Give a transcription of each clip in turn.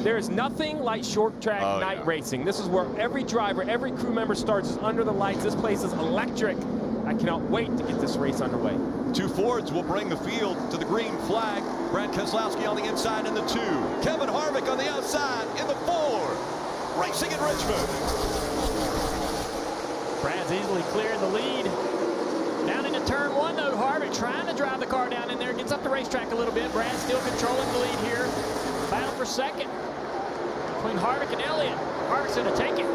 There is nothing like short track night racing. This is where every driver, every crew member starts under the lights. This place is electric. I cannot wait to get this race underway. 2 Fords will bring the field to the green flag. Brad Keselowski on the inside in the 2. Kevin Harvick on the outside in the 4. Racing in Richmond. Brad's easily clearing the lead. Down into turn 1, though, Harvick trying to drive the car down in there. Gets up the racetrack a little bit. Brad's still controlling the lead here. Battle for second between Harvick and Elliott. Harvick's going to take it.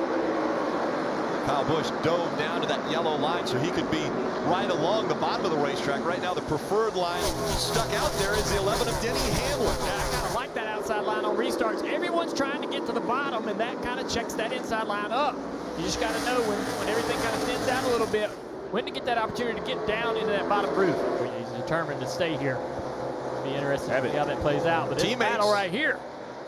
Kyle Busch dove down to that yellow line so he could be right along the bottom of the racetrack. Right now, the preferred line stuck out there is the 11 of Denny Hamlin. Yeah, I kind of like that outside line on restarts. Everyone's trying to get to the bottom, and that kind of checks that inside line up. You just got to know when everything kind of thins out a little bit, when to get that opportunity to get down into that bottom groove. He's determined to stay here. Be interesting to see how that plays out. But this battle right here.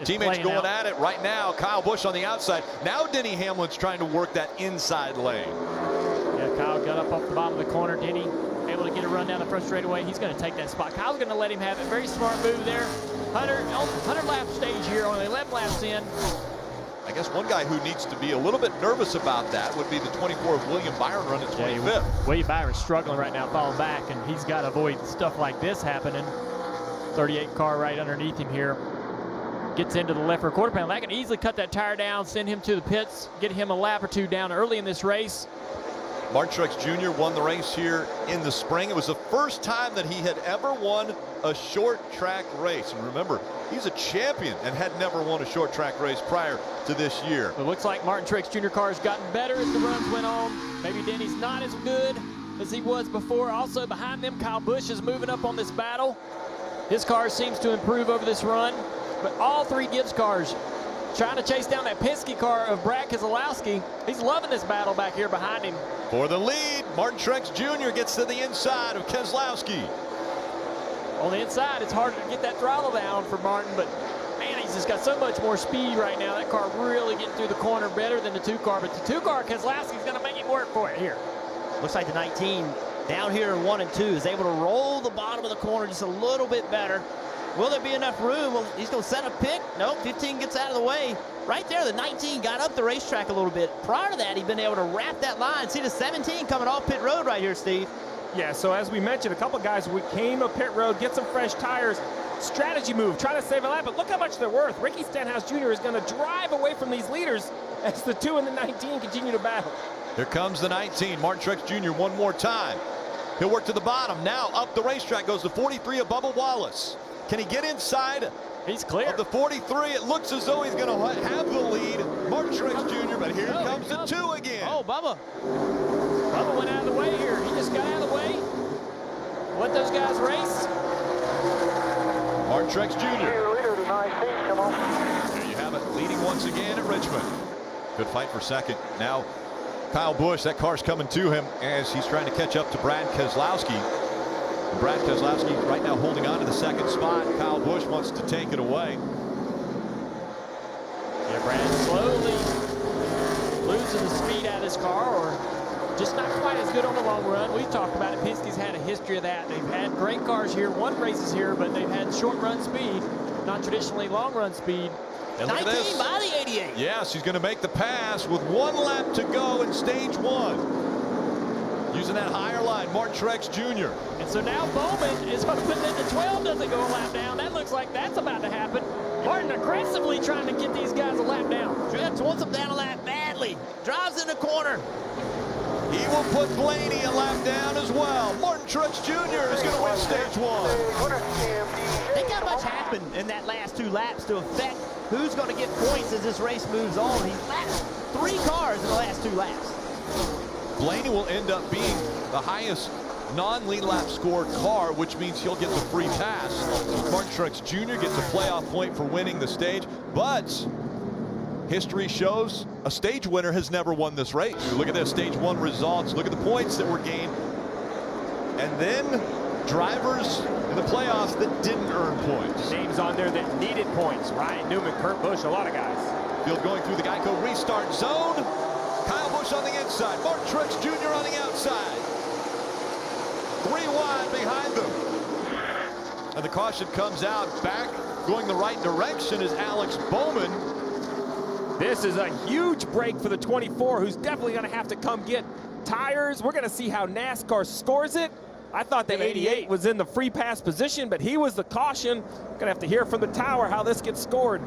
Teammates going at it right now. Kyle Busch on the outside. Now Denny Hamlin's trying to work that inside lane. Yeah, Kyle got up off the bottom of the corner. Denny able to get a run down the front straightaway. He's going to take that spot. Kyle's going to let him have it. Very smart move there. 100 lap stage here, only 11 laps in. I guess one guy who needs to be a little bit nervous about that would be the 24 of William Byron running 25th. Yeah, William Byron's struggling right now, falling back, and he's got to avoid stuff like this happening. 38 car right underneath him here. Gets into the left rear quarter panel. That can easily cut that tire down, send him to the pits, get him a lap or 2 down early in this race. Martin Truex Jr. won the race here in the spring. It was the first time that he had ever won a short track race. And remember, he's a champion and had never won a short track race prior to this year. It looks like Martin Truex Jr. car has gotten better as the runs went on. Maybe Denny's not as good as he was before. Also behind them, Kyle Busch is moving up on this battle. His car seems to improve over this run. But all 3 Gibbs cars trying to chase down that Penske car of Brad Keselowski. He's loving this battle back here behind him. For the lead, Martin Truex Jr. gets to the inside of Keselowski. On the inside, it's harder to get that throttle down for Martin, but man, he's just got so much more speed right now. That car really getting through the corner better than the 2 car, but the 2 car, Keselowski's going to make him work for it here. Looks like the 19 down here in 1 and 2 is able to roll the bottom of the corner just a little bit better. Will there be enough room? Well, he's going to set a pick. Nope, 15 gets out of the way. Right there, the 19 got up the racetrack a little bit. Prior to that, he'd been able to wrap that line. See the 17 coming off pit road right here, Steve. Yeah, so as we mentioned, a couple guys came up pit road, get some fresh tires. Strategy move, try to save a lap, but look how much they're worth. Ricky Stenhouse Jr. is going to drive away from these leaders as the 2 and the 19 continue to battle. Here comes the 19, Martin Truex Jr. one more time. He'll work to the bottom. Now up the racetrack goes the 43 of Bubba Wallace. Can he get inside? He's clear. Of the 43, it looks as though he's going to have the lead. Martin Truex Jr., but here comes the 2 again. Oh, Bubba. Bubba went out of the way here. He just got out of the way. Let those guys race. Martin Truex Jr. There you have it, leading once again at Richmond. Good fight for second. Now, Kyle Busch, that car's coming to him as he's trying to catch up to Brad Keselowski. Brad Keselowski right now holding on to the 2nd spot. Kyle Busch wants to take it away. Yeah, Brad slowly losing the speed out of his car, or just not quite as good on the long run. We've talked about it. Penske's had a history of that. They've had great cars here, won races here, but they've had short run speed, not traditionally long run speed. And look 19 at this. by the 88. Yes, he's going to make the pass with 1 lap to go in stage 1. Using that higher line, Martin Truex Jr. And so now Bowman is going to put it into 12, doesn't go a lap down. That looks like that's about to happen. Martin aggressively trying to get these guys a lap down. Truex wants them down a lap badly. Drives in the corner. He will put Blaney a lap down as well. Martin Truex Jr. is going to win stage 1. Think how much happened in that last 2 laps to affect who's going to get points as this race moves on. He's lapped 3 cars in the last 2 laps. Blaney will end up being the highest non-lead lap scored car, which means he'll get the free pass. Martin Truex Jr. gets a playoff point for winning the stage, but history shows a stage winner has never won this race. Look at this, stage 1 results. Look at the points that were gained. And then drivers in the playoffs that didn't earn points. Names on there that needed points. Ryan Newman, Kurt Busch, a lot of guys. Field going through the Geico restart zone. Kyle Busch on the inside, Martin Truex Jr. on the outside. 3 wide behind them. And the caution comes out back Going the right direction is Alex Bowman. This is a huge break for the 24, who's definitely going to have to come get tires. We're going to see how NASCAR scores it. I thought the 88 was in the free pass position, but he was the caution. Going to have to hear from the tower how this gets scored.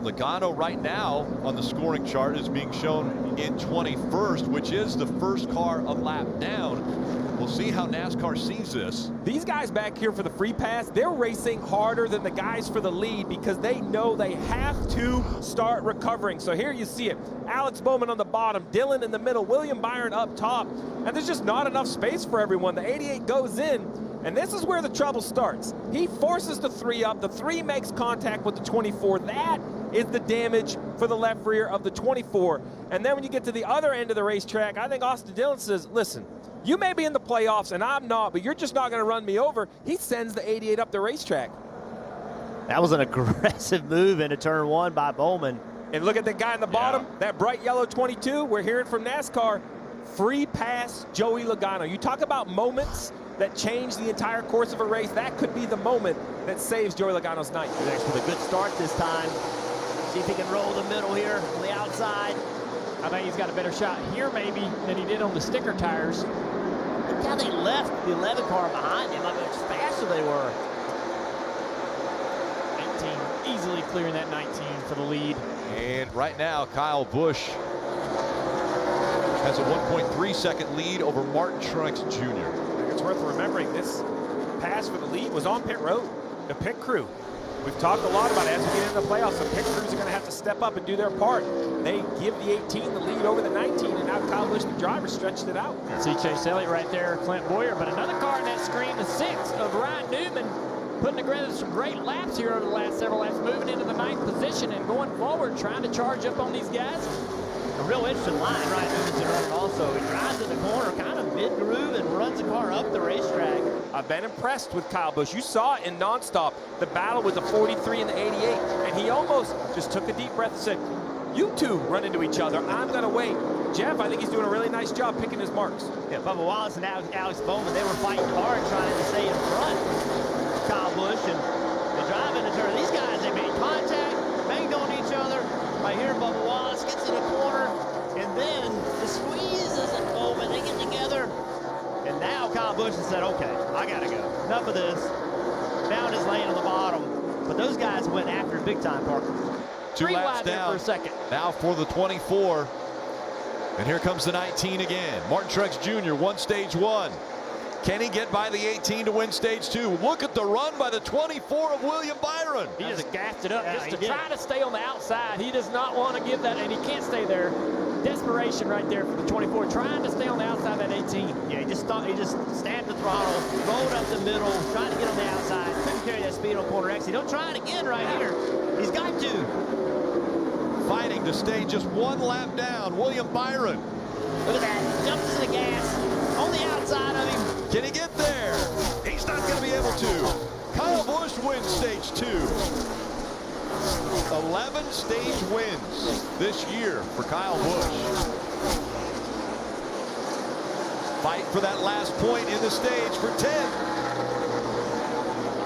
Logano right now on the scoring chart is being shown in 21st, which is the first car a lap down. We'll see how NASCAR sees this. These guys back here for the free pass, they're racing harder than the guys for the lead because they know they have to start recovering. So here you see it. Alex Bowman on the bottom, Dillon in the middle, William Byron up top, and there's just not enough space for everyone. The 88 goes in, and this is where the trouble starts. He forces the 3 up. The 3 makes contact with the 24. That is the damage for the left rear of the 24. And then when you get to the other end of the racetrack, I think Austin Dillon says, listen, you may be in the playoffs and I'm not, but you're just not going to run me over. He sends the 88 up the racetrack. That was an aggressive move into turn 1 by Bowman. And look at the guy in the bottom, that bright yellow 22. We're hearing from NASCAR, free pass Joey Logano. You talk about moments that change the entire course of a race. That could be the moment that saves Joey Logano's night. Next with a good start this time. See if he can roll the middle here on the outside. I think he's got a better shot here maybe than he did on the sticker tires. Look how they left the 11 car behind him. How much faster they were. 18 easily clearing that 19 for the lead. And right now, Kyle Busch has a 1.3 second lead over Martin Truex Jr. It's worth remembering this pass for the lead was on pit road. The pit crew. We've talked a lot about it as we get into the playoffs. The pit crews are going to have to step up and do their part. They give the 18 the lead over the 19, and now Kyle Busch, the driver, stretched it out. See Chase Elliott right there, Clint Boyer, but another car in that screen, the 6 of Ryan Newman, putting together some great laps here over the last several laps, moving into the 9th position and going forward, trying to charge up on these guys. A real interesting line Ryan Newman's running also. He drives in the corner, kind of mid-groove, and runs the car up the racetrack. I've been impressed with Kyle Busch. You saw it in nonstop, the battle with the 43 and the 88, and he almost just took a deep breath and said, you two run into each other. I'm going to wait. Jeff, I think he's doing a really nice job picking his marks. Yeah, Bubba Wallace and Alex Bowman, they were fighting hard trying to stay in front of Kyle Busch, and they drive into turn. These guys, they made contact, banged on each other. Right here, Bubba Wallace gets in the corner, and then the squeezes at Bowman. They get together, and now Kyle Busch has said, okay, I got to go. Enough of this. Found his lane on the bottom, but those guys went after it big time, Parker. 2 laps down for a second. now for the 24. And here comes the 19 again. Martin Truex Jr. won stage 1. Can he get by the 18 to win stage 2? Look at the run by the 24 of William Byron. He just gassed it up just to he try to stay on the outside. He does not want to give that, and he can't stay there. Desperation right there for the 24, trying to stay on the outside of that 18. Yeah, he just stamped the throttle, rolled up the middle, trying to get on the outside. Couldn't carry that speed on corner X. He'll try it again right here. He's got to. Fighting to stay just 1 lap down, William Byron. Look at that, jumps to the gas, on the outside of him. Can he get there? He's not going to be able to. Kyle Busch wins stage 2. 11 stage wins this year for Kyle Busch. Fight for that last point in the stage for 10.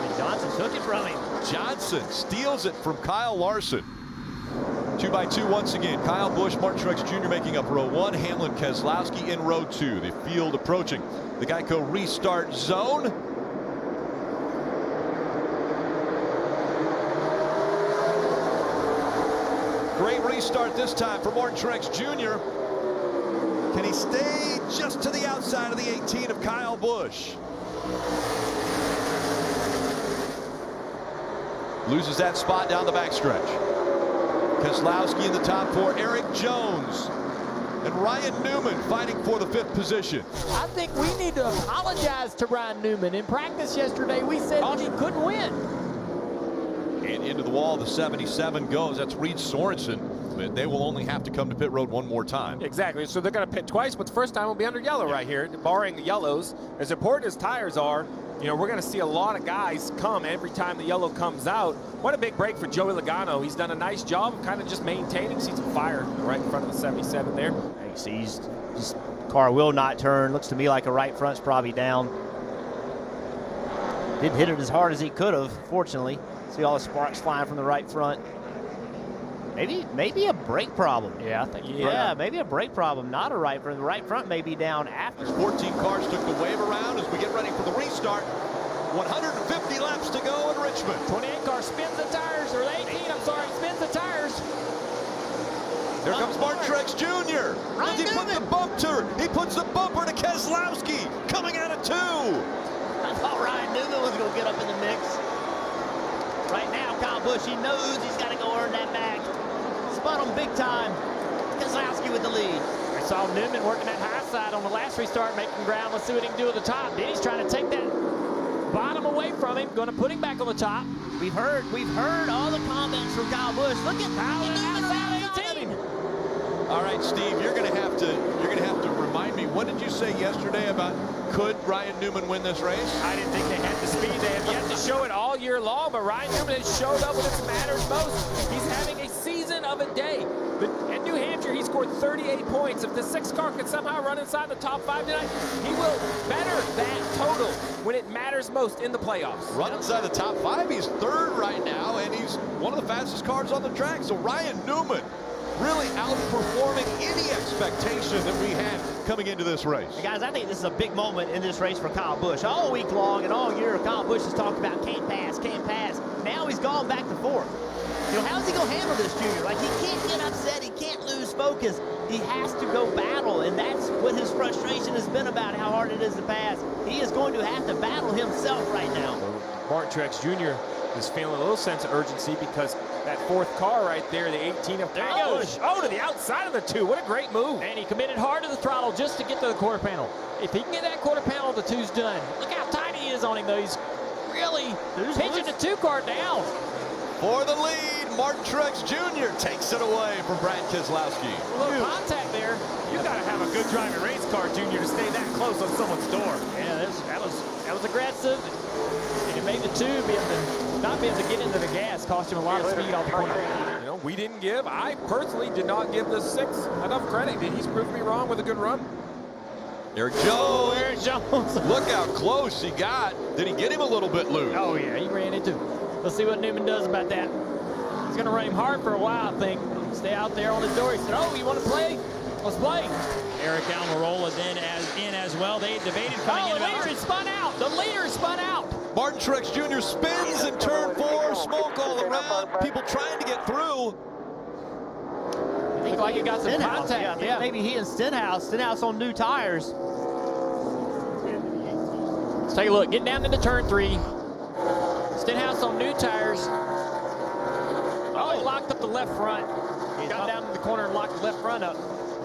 And Johnson took it from him. Johnson steals it from Kyle Larson. 2 by 2 once again. Kyle Busch, Martin Truex Jr. making up row 1. Hamlin Keselowski in row 2. The field approaching the Geico restart zone. Great restart this time for Martin Truex Jr. Can he stay just to the outside of the 18 of Kyle Busch? Loses that spot down the backstretch. Keselowski in the top 4. Eric Jones and Ryan Newman fighting for the 5th position. I think we need to apologize to Ryan Newman. In practice yesterday, we said he couldn't win. And into the wall, the 77 goes. That's Reed Sorensen. But they will only have to come to pit road 1 more time. Exactly. So they're going to pit twice, but the first time will be under yellow right here, barring the yellows. As important as tires are, you know, we're going to see a lot of guys come every time the yellow comes out. What a big break for Joey Logano. He's done a nice job of kind of just maintaining. See some fire right in front of the 77 there. You see, this car will not turn. Looks to me like a right front's probably down. Didn't hit it as hard as he could have, fortunately. See all the sparks flying from the right front. Maybe a brake problem. Yeah, I think. Yeah, maybe a brake problem, not a right front. The right front may be down after. 14 cars took the wave around as we get ready for the restart. 150 laps to go in Richmond. 28 car spins the tires, or 18, I'm sorry, spins the tires. Here comes Truex Jr. Does he put the bumper? He puts the bumper to Keselowski, coming out of 2. I thought Ryan Newman was going to get up in the mix. Right now, Kyle Busch, he knows he's got to go earn that back. Spun him big time. Keselowski with the lead. I saw Newman working that high side on the last restart, making ground. Let's see what he can do at the top. Denny's trying to take that bottom away from him, going to put him back on the top. We've heard all the comments from Kyle Busch. Look at outside 18. All right, Steve, you're going to have to remind me. What did you say yesterday about could Ryan Newman win this race? I didn't think they had the speed. They have yet to show it all year long, but Ryan Newman has showed up when it matters most. He's having a season of a day. But at New Hampshire, he scored 38 points. If the 6 car can somehow run inside the top 5 tonight, he will better that total when it matters most in the playoffs. Run inside the top 5. He's 3rd right now, and he's one of the fastest cars on the track. So Ryan Newman really outperforming any expectation that we had coming into this race. Guys, I think this is a big moment in this race for Kyle Busch. All week long and all year, Kyle Busch has talked about can't pass, can't pass. Now he's gone back to 4th. You know, how's he going to handle this, Junior? Like, he can't get upset. He can't lose focus. He has to go battle, and that's what his frustration has been about, how hard it is to pass. He is going to have to battle himself right now. Truex Jr. is feeling a little sense of urgency because that 4th car right there, the 18 of There he goes. Oh, to the outside of the 2. What a great move. And he committed hard to the throttle just to get to the quarter panel. If he can get that quarter panel, the 2's done. Look how tight he is on him, though. He's really pinching the 2 car down. For the lead, Truex Jr. takes it away from Brad Keselowski. A little contact there. You got to have a good driving race car, Junior, to stay that close on someone's door. Yeah, that was aggressive. And it made the 2 not be able to get into the gas, cost him a lot of speed off the corner. You know, we didn't give. I personally did not give the 6 enough credit. He's proved me wrong with a good run. Eric Jones. Eric Jones. Look how close he got. Did he get him a little bit loose? Oh, yeah, he ran into him. Let's see what Newman does about that. He's going to run him hard for a while, I think. Stay out there on his door. He said, oh, you want to play? Let's play. Eric Almirola then in as well. They debated coming in. The leader is spun out. The leader is spun out. Truex Jr. spins in turn 4. Smoke all around. People trying to get through. Looks like he got some contact. Yeah, maybe he and Stenhouse on new tires. Let's take a look. Getting down into turn 3. Stenhouse on new tires. Oh, he locked up the left front. He got down in the corner and locked the left front up.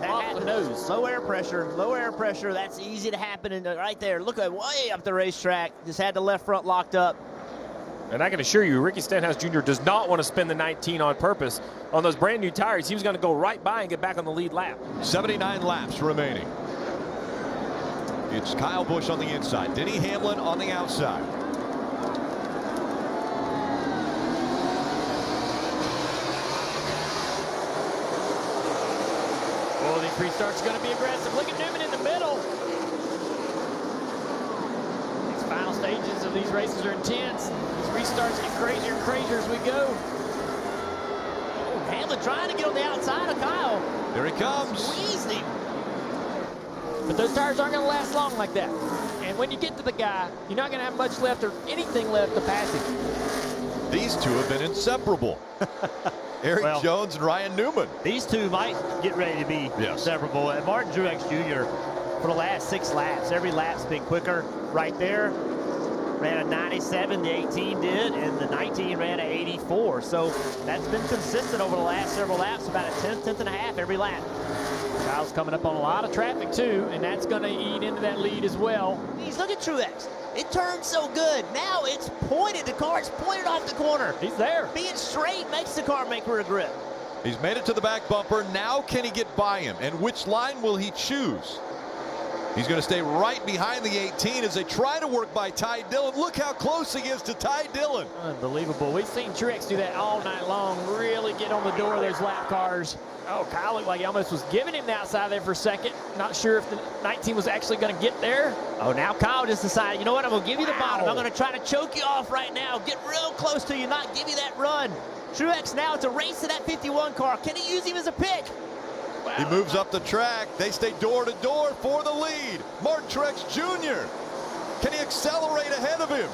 Off the nose. Low air pressure. That's easy to happen right there. Look at way up the racetrack. Just had the left front locked up. And I can assure you, Ricky Stenhouse Jr. does not want to spin the 19 on purpose. On those brand new tires, he was going to go right by and get back on the lead lap. 79 laps remaining. It's Kyle Busch on the inside. Denny Hamlin on the outside. Oh, these restarts are going to be aggressive. Look at Newman in the middle. These final stages of these races are intense. These restarts get crazier and crazier as we go. Oh, Hamlin trying to get on the outside of Kyle. Here he comes. Squeezed him. But those tires aren't going to last long like that. And when you get to the guy, you're not going to have much left or anything left to pass him. These two have been inseparable. Eric Jones and Ryan Newman. These two might get ready to be inseparable. And Truex Jr. for the last 6 laps, every lap's been quicker. Right there, ran a 97, the 18 did, and the 19 ran a 84. So that's been consistent over the last several laps, about a tenth and a half every lap. Kyle's coming up on a lot of traffic too, and that's going to eat into that lead as well. Look at Truex. It turned so good. Now it's pointed. The car's pointed off the corner. He's there. Being straight makes the car make for a grip. He's made it to the back bumper. Now can he get by him? And which line will he choose? He's going to stay right behind the 18 as they try to work by Ty Dillon. Look how close he is to Ty Dillon. Unbelievable. We've seen Truex do that all night long, really get on the door of those lap cars. Oh, Kyle looked like he almost was giving him the outside there for a second. Not sure if the 19 was actually going to get there. Oh, now Kyle just decided, you know what, I'm going to give you the bottom. I'm going to try to choke you off right now. Get real close to you, not give you that run. Truex now to race to that 51 car. Can he use him as a pick? Wow. He moves up the track. They stay door to door for the lead. Martin Truex Jr. Can he accelerate ahead of him?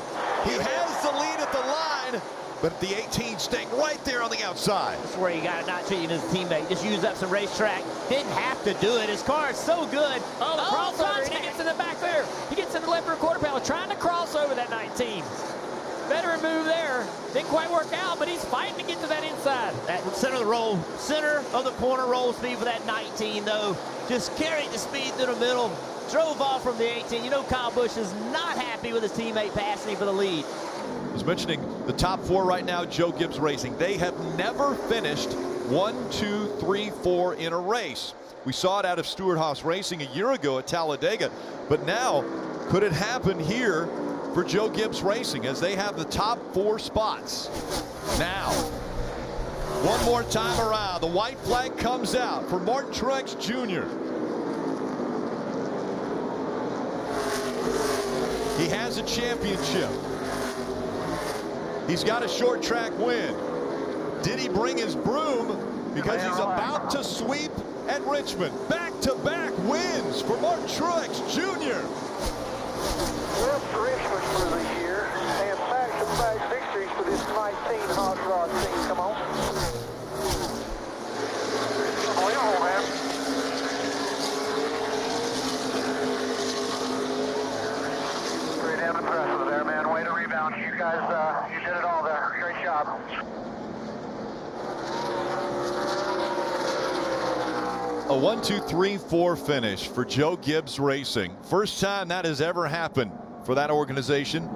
He has the lead at the line, but the 18 staying right there on the outside. That's where you got to not treat him as a teammate. Just use up some racetrack. Didn't have to do it. His car is so good. Oh, the crossover, and he gets in the back there. He gets in the left rear quarter panel, trying to cross over that 19. Veteran move there. Didn't quite work out, but he's fighting to get to that inside. That center of the roll, center of the corner roll speed for that 19, though. Just carried the speed through the middle. Drove off from the 18. You know Kyle Busch is not happy with his teammate passing him for the lead. I was mentioning the top four right now, Joe Gibbs Racing. They have never finished 1, 2, 3, 4 in a race. We saw it out of Stewart-Haas Racing a year ago at Talladega, but now could it happen here for Joe Gibbs Racing as they have the top 4 spots? Now, one more time around, the white flag comes out for Martin Truex Jr. He has a championship. He's got a short track win. Did he bring his broom? Because he's about to sweep at Richmond. Back-to-back wins for Martin Truex Jr. We're up to Richmond for this year, and back-to-back victories for this 19 hot rod team. Come on. Come on, man. Pretty damn impressive there, man. Way to rebound. You guys, you did it all there. Great job. A 1, 2, 3, 4 finish for Joe Gibbs Racing. First time that has ever happened for that organization.